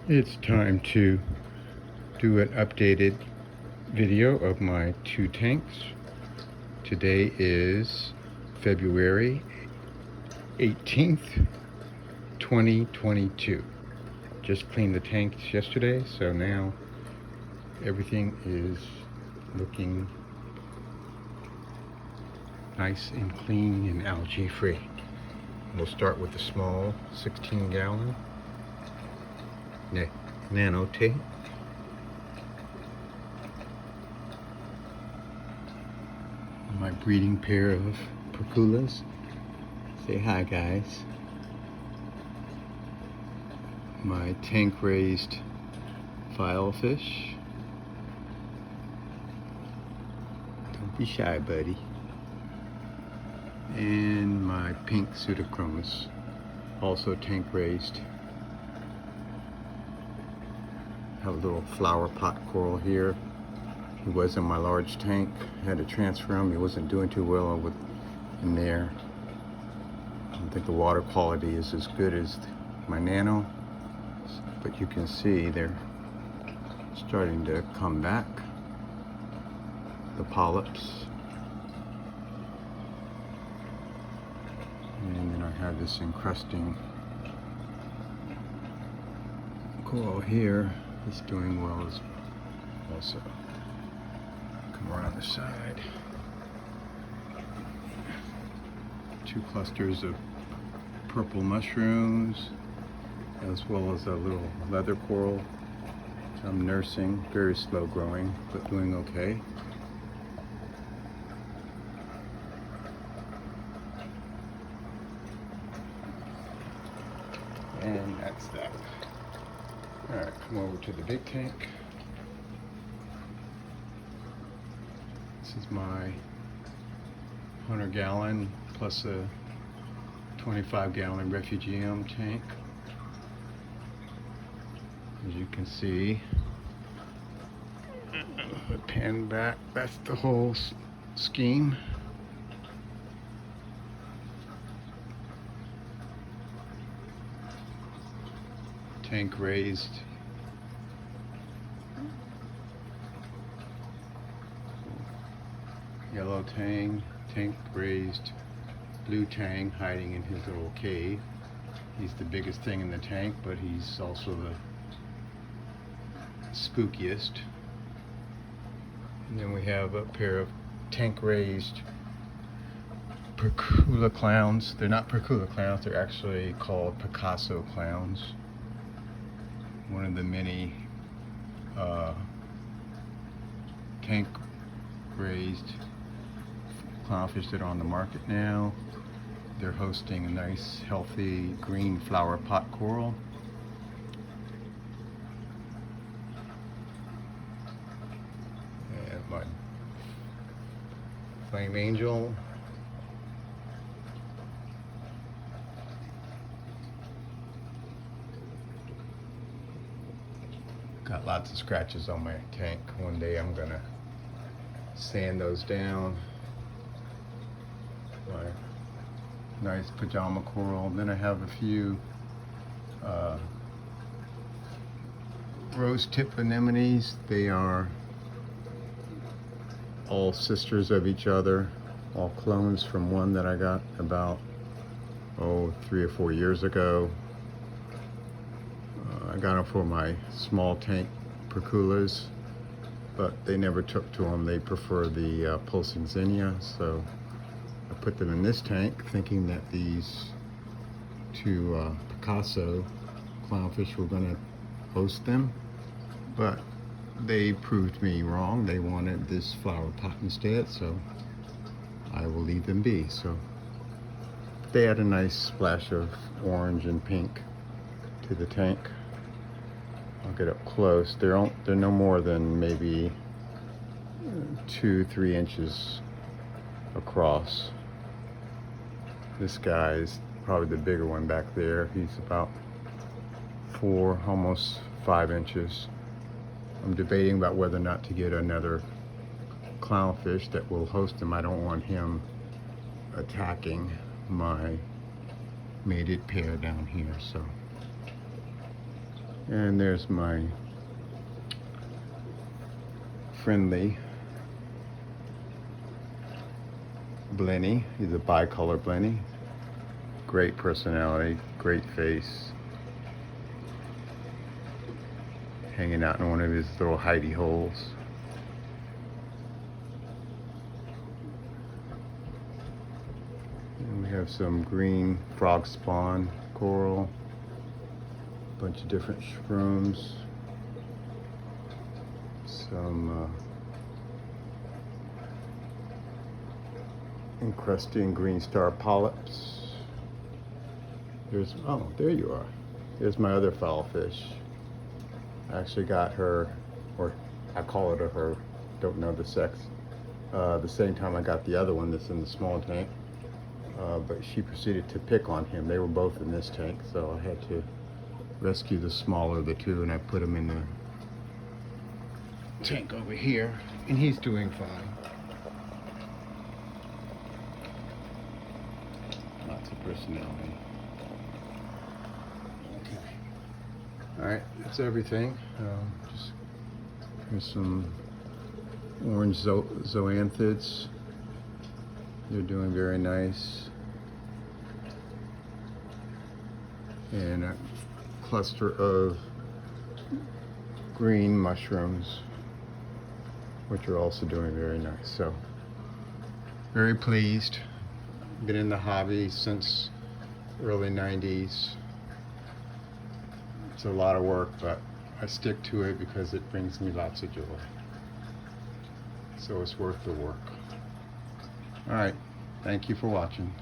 It's time to do an updated video of my two tanks. Today is February 18th, 2022. Just cleaned the tanks yesterday, so now everything is looking nice and clean and algae free. We'll start with the small 16-gallon nano tank. My breeding pair of perculas. Say hi, guys. My tank raised filefish. Don't be shy, buddy. And my pink pseudochromis, also tank raised. Have a little flower pot coral here. He was in my large tank. Had to transfer him. He wasn't doing too well in there. I don't think the water quality is as good as my nano, but you can see they're starting to come back, the polyps. And then I have this encrusting coral here. It's doing well as also. Come around the side. Two clusters of purple mushrooms, as well as a little leather coral. I'm nursing, very slow growing, but doing okay. And that's that. All right, come over to the big tank. This is my 100-gallon plus a 25-gallon refugium tank. As you can see, pan back, that's the whole scheme. Tank raised. Yellow tang, tank raised, blue tang hiding in his little cave. He's the biggest thing in the tank, but he's also the spookiest. And then we have a pair of tank raised percula clowns. They're not percula clowns, they're actually called Picasso clowns. One of the many tank raised clownfish that are on the market now. They're hosting a nice healthy green flower pot coral. And my flame angel. Got lots of scratches on my tank. One day I'm gonna sand those down. My nice pajama coral. Then I have a few rose tip anemones. They are all sisters of each other, all clones from one that I got about 3 or 4 years ago. I got them for my small tank perculas, but they never took to them. They prefer the pulsing zinnia, so I put them in this tank thinking that these two Picasso clownfish were going to host them, but they proved me wrong. They wanted this flower pot instead, so I will leave them be. So they add a nice splash of orange and pink to the tank. I'll get up close. They're no more than maybe 2-3 inches across. This guy's probably the bigger one back there. He's about 4, almost 5 inches. I'm debating about whether or not to get another clownfish that will host him. I don't want him attacking my mated pair down here, so And there's my friendly Blenny. He's a bicolor Blenny. Great personality, great face. Hanging out in one of his little hidey holes. And we have some green frog spawn coral. A bunch of different shrooms. Some encrusting green star polyps. Oh, there you are. There's my other fowl fish. I actually got her, or I call it a her, don't know the sex, the same time I got the other one that's in the small tank. But she proceeded to pick on him. They were both in this tank, so I had to rescue the smaller of the two, and I put him in the tank over here, and he's doing fine. Lots of personality. Okay. All right, that's everything. Just here's some orange zoanthids. They're doing very nice. And a cluster of green mushrooms, which are also doing very nice. So, very pleased. Been in the hobby since early 90s. It's a lot of work, but I stick to it because it brings me lots of joy. So it's worth the work. All right, thank you for watching.